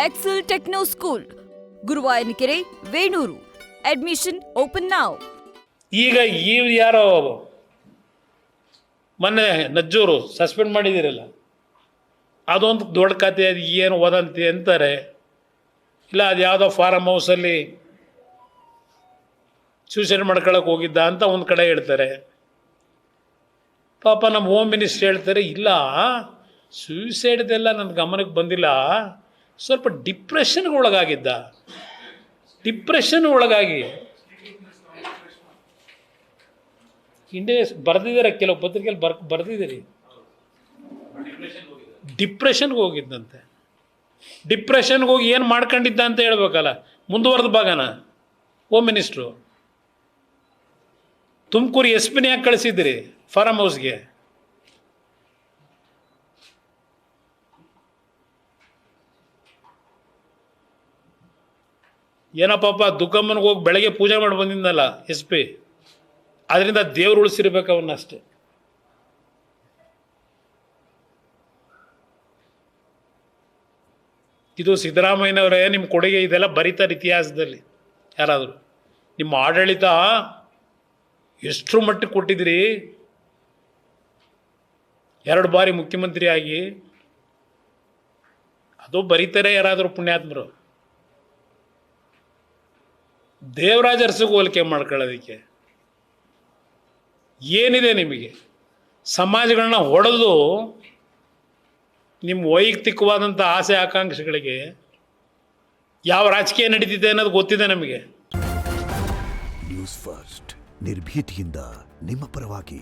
Excel Techno School, Guruvayanakere, Venur. Admission open now. ಈಗ ಯಾರೋ ಮೊನ್ನೆ ನಜ್ಜೂರು ಸಸ್ಪೆಂಡ್ ಮಾಡಿದ್ದೀರಲ್ಲ, ಅದೊಂದು ದೊಡ್ಡ ಕತೆ. ಅದು ಏನು ವದಂತಿ ಅಂತಾರೆ, ಇಲ್ಲ ಅದು ಯಾವುದೋ ಫಾರಮ್ ಹೌಸಲ್ಲಿ ಸೂಸೈಡ್ ಮಾಡ್ಕೊಳಕ್ಕೆ ಹೋಗಿದ್ದ ಅಂತ ಒಂದು ಕಡೆ ಹೇಳ್ತಾರೆ. ಪಾಪ ನಮ್ಮ ಹೋಮ್ ಮಿನಿಸ್ಟರ್ ಹೇಳ್ತಾರೆ, ಇಲ್ಲ ಸೂಸೈಡ್ದೆಲ್ಲ ನನ್ನ ಗಮನಕ್ಕೆ ಬಂದಿಲ್ಲ, ಸ್ವಲ್ಪ ಡಿಪ್ರೆಷನ್ಗೆ ಒಳಗಾಗಿದ್ದ. ಡಿಪ್ರೆಷನ್ ಒಳಗಾಗಿ ಹಿಂದೆ ಬರೆದಿದ್ದಾರೆ, ಕೆಲವು ಪತ್ರಿಕೆಯಲ್ಲಿ ಬರೆದಿದ್ದೀರಿ, ಡಿಪ್ರೆಷನ್ಗೆ ಹೋಗಿದ್ದಂತೆ. ಡಿಪ್ರೆಷನ್ಗೆ ಹೋಗಿ ಏನು ಮಾಡ್ಕೊಂಡಿದ್ದ ಅಂತ ಹೇಳ್ಬೇಕಲ್ಲ, ಮುಂದುವರೆದ ಭಾಗನ ಹೋಮ್ ಮಿನಿಸ್ಟ್ರು. ತುಮಕೂರು SP ಯಾಕೆ ಕಳಿಸಿದ್ದೀರಿ ಫಾರಮ್ ಹೌಸ್ಗೆ? ಏನೋ ಪಾಪ ದುಗ್ಗಮ್ಮನಿಗೆ ಹೋಗಿ ಬೆಳಗ್ಗೆ ಪೂಜೆ ಮಾಡಿ ಬಂದಿದ್ದಲ್ಲ SP, ಅದರಿಂದ ದೇವ್ರು ಉಳಿಸಿರ್ಬೇಕು ಅವನ್ನಷ್ಟೇ. ಇದು ಸಿದ್ದರಾಮಯ್ಯನವರೇ ನಿಮ್ಮ ಕೊಡುಗೆ, ಇದೆಲ್ಲ ಬರೀತಾರೆ ಇತಿಹಾಸದಲ್ಲಿ. ಯಾರಾದರೂ ನಿಮ್ಮ ಆಡಳಿತ ಎಷ್ಟರ ಮಟ್ಟಿಗೆ ಕೊಟ್ಟಿದ್ದೀರಿ, 2 ಬಾರಿ ಮುಖ್ಯಮಂತ್ರಿ ಆಗಿ, ಅದು ಬರೀತಾರೆ ಯಾರಾದರೂ ಪುಣ್ಯಾತ್ಮರು. ದೇವರಾಜ ಅರಸಿಗೆ ಹೋಲಿಕೆ ಮಾಡ್ಕೊಳ್ಳೋದಕ್ಕೆ ಏನಿದೆ ನಿಮಗೆ? ಸಮಾಜಗಳನ್ನ ಹೊಡೆದು ನಿಮ್ಮ ವೈಯಕ್ತಿಕವಾದಂಥ ಆಸೆ ಆಕಾಂಕ್ಷೆಗಳಿಗೆ ಯಾವ ರಾಜಕೀಯ ನಡೀತಿದೆ ಅನ್ನೋದು ಗೊತ್ತಿದೆ ನಮಗೆ. ನ್ಯೂಸ್ ಫಸ್ಟ್, ನಿರ್ಭೀತಿಯಿಂದ ನಿಮ್ಮ ಪರವಾಗಿ.